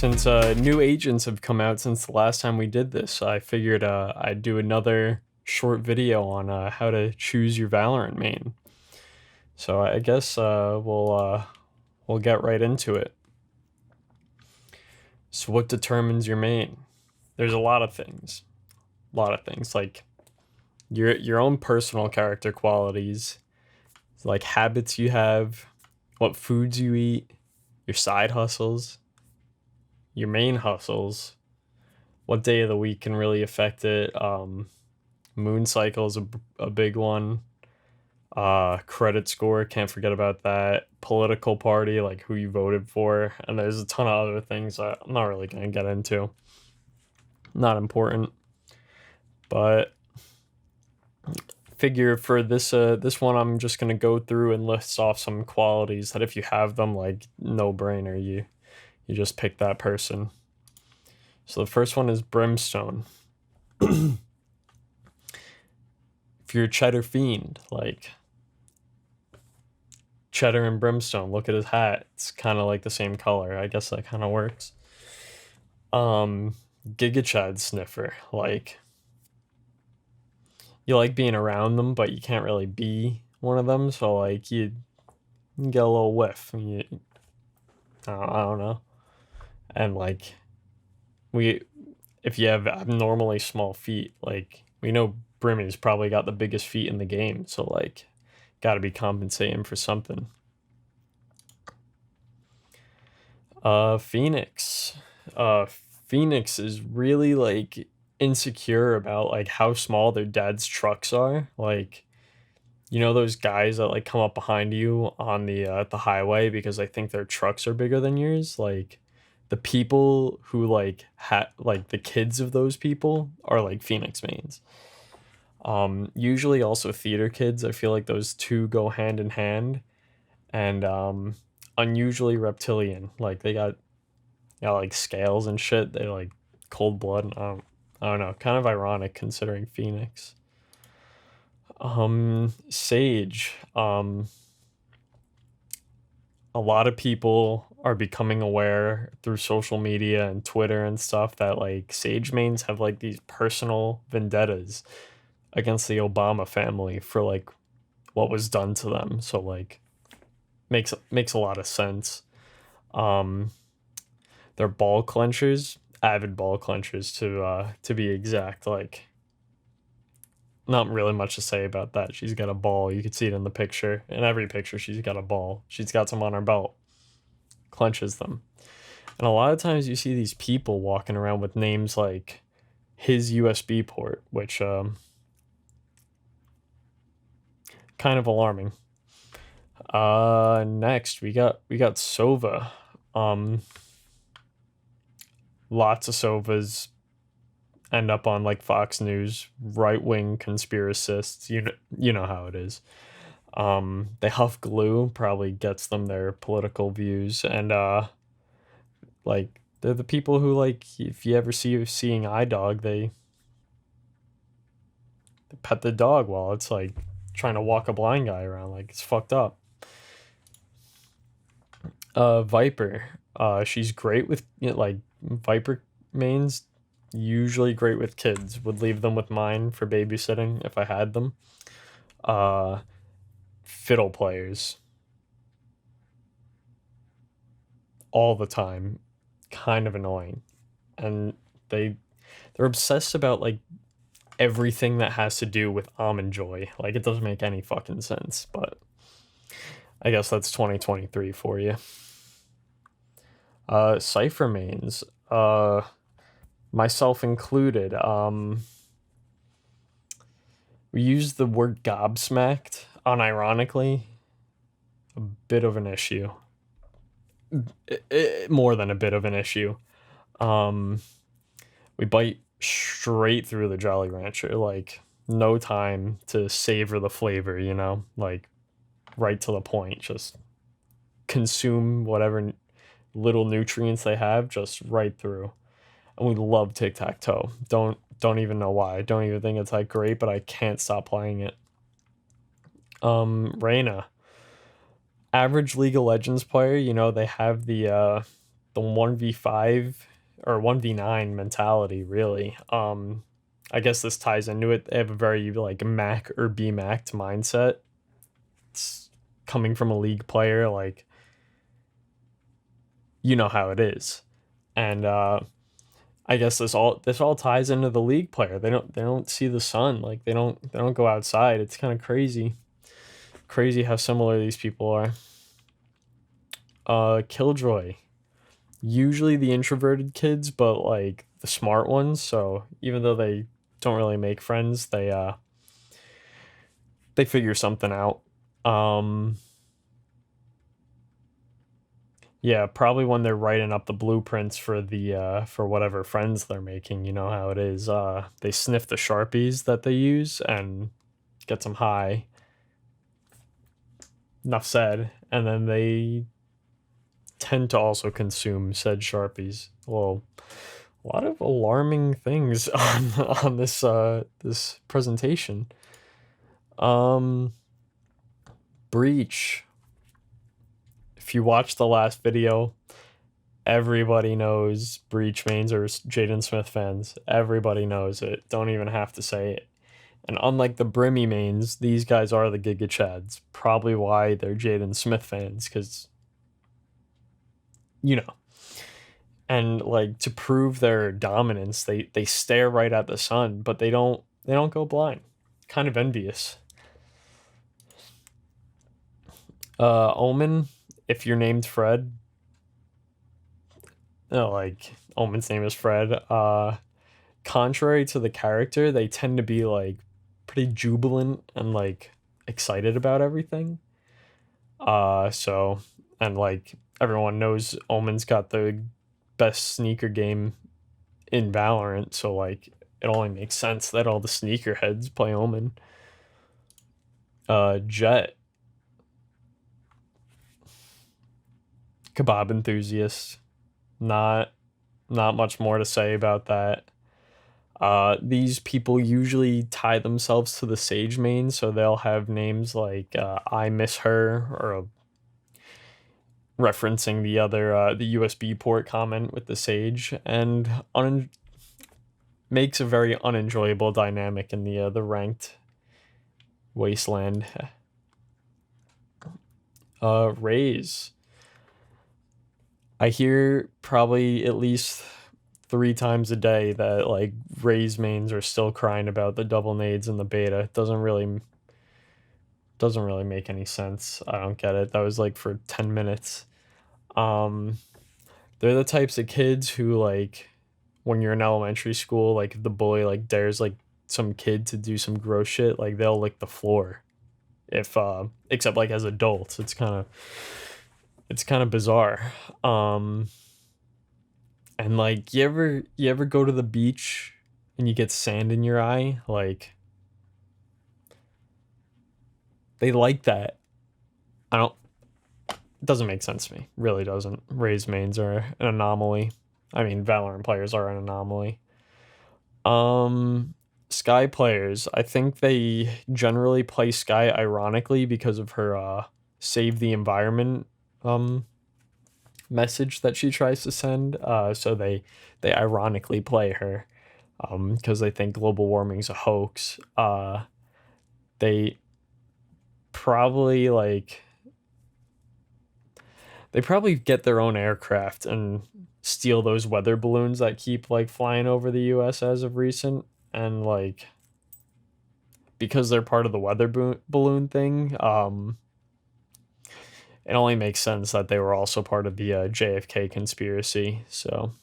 Since new agents have come out since the last time we did this, I figured I'd do another short video on how to choose your Valorant main. So I guess we'll get right into it. So what determines your main? There's a lot of things. Like your own personal character qualities, like habits you have, what foods you eat, your side hustles, your main hustles, what day of the week can really affect it. Moon cycle is a big one. Credit score, can't forget about that. Political party, like who you voted for, and there's a ton of other things that I'm not really gonna get into. Not important, but figure for this one I'm just gonna go through and list off some qualities that if you have them, like no brainer, you just pick that person. So the first one is Brimstone. If you're a Cheddar fiend, like Cheddar and Brimstone, look at his hat. It's kind of like the same color. I guess that kind of works. Giga sniffer, like you like being around them, but you can't really be one of them. So like you get a little whiff. I don't know. And like if you have abnormally small feet, like we know Brimmy's probably got the biggest feet in the game, so like got to be compensating for something. Phoenix. Phoenix is really like insecure about like how small their dad's trucks are. Like, you know those guys that like come up behind you on the highway because they think their trucks are bigger than yours. Like the people who like like the kids of those people are like Phoenix mains. Usually also theater kids. I feel like those two go hand in hand, and unusually reptilian. Like they got like scales and shit. They like cold blood. I don't know. Kind of ironic considering Phoenix. Sage. A lot of people are becoming aware through social media and Twitter and stuff that like Sage mains have like these personal vendettas against the Obama family for like what was done to them. So like makes a lot of sense. They're ball clenchers, avid ball clenchers to be exact. Like not really much to say about that. She's got a ball. You can see it in the picture. In every picture, she's got a ball. She's got some on her belt. Clenches them. And a lot of times you see these people walking around with names like his USB port, which kind of alarming. Next we got Sova. Lots of Sovas end up on like Fox News, right-wing conspiracists. You know how it is. They huff glue, probably gets them their political views, and like they're the people who like if you ever see seeing eye dog, they pet the dog while it's like trying to walk a blind guy around, like it's fucked up. Viper. She's great with like Viper mains, usually great with kids. Would leave them with mine for babysitting if I had them. Fiddle players. All the time. Kind of annoying. And they're obsessed about like everything that has to do with almond joy. Like it doesn't make any fucking sense, but I guess that's 2023 for you. Cypher mains. Myself included. We use the word gobsmacked unironically. A bit of an issue. More than a bit of an issue. We bite straight through the Jolly Rancher, like no time to savor the flavor, you know, like right to the point. Just consume whatever little nutrients they have, just right through. And we love tic-tac-toe. Don't even know why. I don't even think it's like great, but I can't stop playing it. Reyna. Average League of Legends player, you know, they have the the 1v5 or 1v9 mentality, really. I guess this ties into it. They have a very like Mac or B Mac mindset. It's coming from a league player, like, you know how it is. And I guess this all ties into the league player. They don't see the sun, like they don't go outside. It's kind of crazy how similar these people are. Killjoy, usually the introverted kids, but like the smart ones. So even though they don't really make friends, they figure something out. Um, yeah, probably when they're writing up the blueprints for the for whatever friends they're making. You know how it is. They sniff the sharpies that they use and get some high. Enough said. And then they tend to also consume said sharpies. Well, a lot of alarming things on this presentation. Um, Breach. If you watch the last video, everybody knows Breach mains are Jaden Smith fans. Everybody knows it. Don't even have to say it. And unlike the Brimmy mains, these guys are the Giga Chads. Probably why they're Jaden Smith fans, because, you know. And like to prove their dominance, they stare right at the sun, but they don't go blind. Kind of envious. Omen, if you're named Fred, like Omen's name is Fred. Contrary to the character, they tend to be like pretty jubilant and like excited about everything. So and like everyone knows Omen's got the best sneaker game in Valorant, so like it only makes sense that all the sneakerheads play Omen. Jett, kebab enthusiast. Not not much more to say about that. These people usually tie themselves to the Sage main, so they'll have names like I miss her, or referencing the USB port comment with the Sage, and makes a very unenjoyable dynamic in the ranked wasteland. Raze. I hear probably at least 3 times a day that like Raze mains are still crying about the double nades in the beta. It doesn't really make any sense. I don't get it. That was like for 10 minutes. Um they're the types of kids who, like, when you're in elementary school, like if the bully like dares like some kid to do some gross shit, like they'll lick the floor. If except like as adults, it's kind of bizarre. Um and like you ever go to the beach and you get sand in your eye? Like they like that. I don't It doesn't make sense to me. Really doesn't. Raise mains are an anomaly. I mean, Valorant players are an anomaly. Um, Skye players, I think they generally play Skye ironically because of her save the environment um message that she tries to send. So they ironically play her because they think global warming's a hoax. They probably like they probably get their own aircraft and steal those weather balloons that keep like flying over the US as of recent, and like because they're part of the weather balloon thing, it only makes sense that they were also part of the JFK conspiracy. So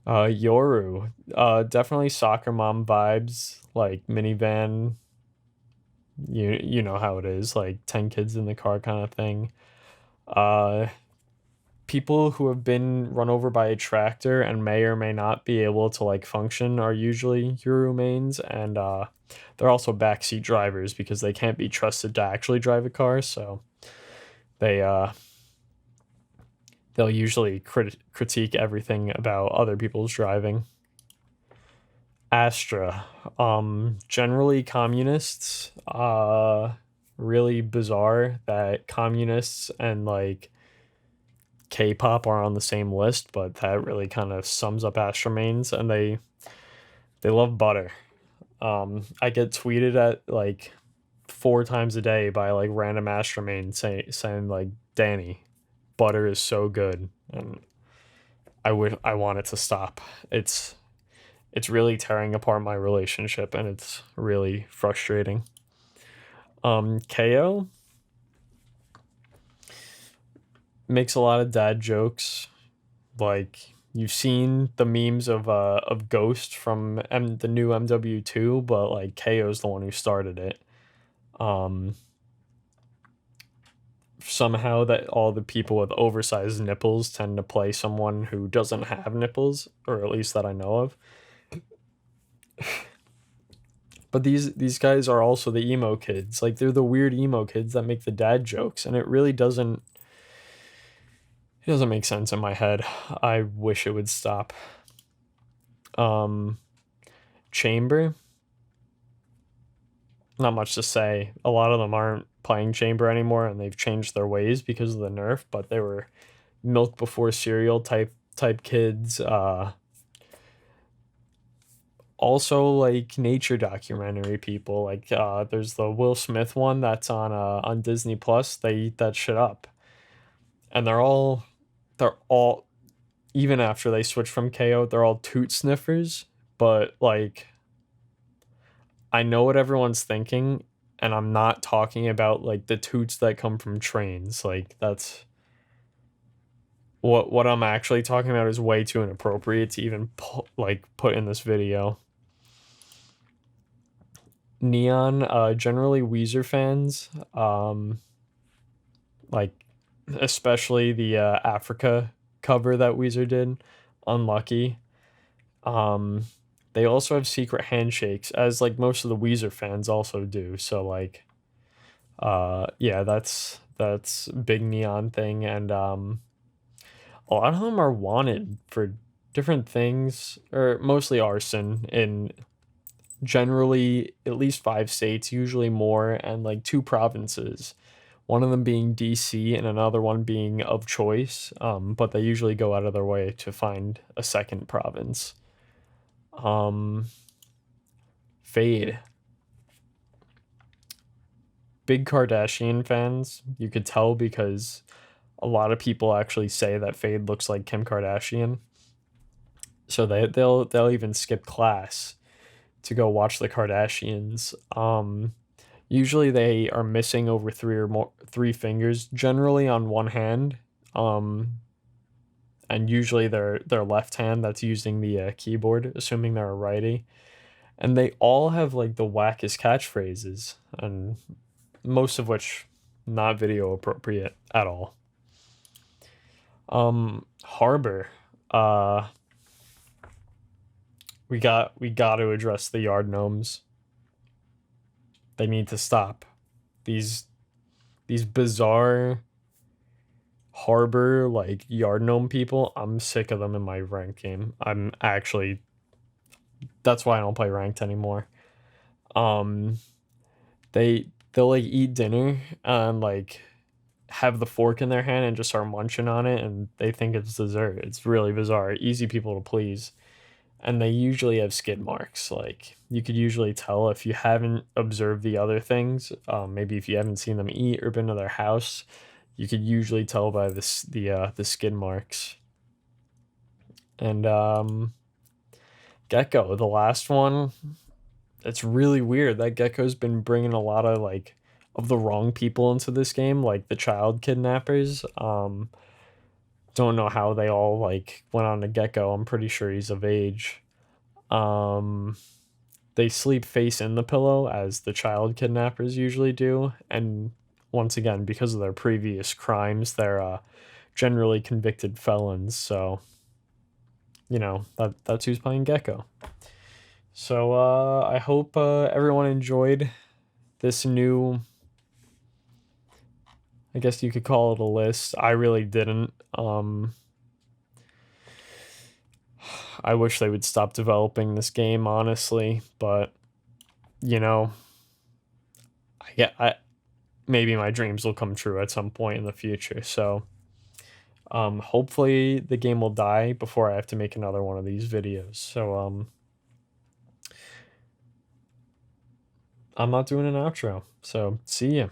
Yoru, definitely soccer mom vibes, like minivan. You know how it is, like 10 kids in the car kind of thing. uh People who have been run over by a tractor and may or may not be able to like function are usually Yoru mains, and they're also backseat drivers because they can't be trusted to actually drive a car. So they they'll usually critique everything about other people's driving. Astra, generally communists. Really bizarre that communists and like K-pop are on the same list, but that really kind of sums up Astra mains, and they love butter. I get tweeted at like 4 times a day by like random Astra mains saying like, Danny, butter is so good, and I want it to stop. It's really tearing apart my relationship, and it's really frustrating. KO makes a lot of dad jokes. Like, you've seen the memes of Ghost from the new MW2, but like KO's the one who started it. Somehow that all the people with oversized nipples tend to play someone who doesn't have nipples, or at least that I know of. But these guys are also the emo kids. Like, they're the weird emo kids that make the dad jokes, and it really doesn't make sense in my head. I wish it would stop. Chamber, not much to say. A lot of them aren't playing Chamber anymore, and they've changed their ways because of the nerf, but they were milk before cereal type kids. Also, like, nature documentary people. Like, there's the Will Smith one that's on Disney Plus. They eat that shit up, and they're all even after they switch from KO, they're all toot sniffers. But like, I know what everyone's thinking, and I'm not talking about like the toots that come from trains. Like, that's what I'm actually talking about is way too inappropriate to even put in this video. Neon, generally Weezer fans, like, especially the Africa cover that Weezer did, Unlucky. They also have secret handshakes, as like most of the Weezer fans also do. So like, yeah, that's big Neon thing, and a lot of them are wanted for different things, or mostly arson in generally at least 5 states, usually more, and like 2 provinces. One of them being DC and another one being of choice, but they usually go out of their way to find a second province. Fade. Big Kardashian fans. You could tell because a lot of people actually say that Fade looks like Kim Kardashian. So they'll even skip class to go watch the Kardashians. Usually they are missing over 3 fingers, generally on one hand. And usually their left hand that's using the keyboard, assuming they're a righty. And they all have like the wackest catchphrases, and most of which not video appropriate at all. Harbor. We got to address the yard gnomes. They need to stop. These bizarre harbor like yard gnome people, I'm sick of them in my ranked game. That's why I don't play ranked anymore. They'll like eat dinner and like have the fork in their hand and just start munching on it, and they think it's dessert. It's really bizarre. Easy people to please. And they usually have skid marks. Like, you could usually tell if you haven't observed the other things. Maybe if you haven't seen them eat or been to their house, you could usually tell by the skid marks. And Gekko, the last one, it's really weird that Gekko's been bringing a lot of like of the wrong people into this game, like the child kidnappers. Don't know how they all like went on to Gekko. I'm pretty sure he's of age. They sleep face in the pillow, as the child kidnappers usually do, and once again, because of their previous crimes, they're generally convicted felons. So, you know, that's who's playing Gekko. So I hope everyone enjoyed this new, I guess you could call it a list. I really didn't. I wish they would stop developing this game, honestly, but you know, maybe my dreams will come true at some point in the future. So Hopefully the game will die before I have to make another one of these videos. So I'm not doing an outro. So see ya.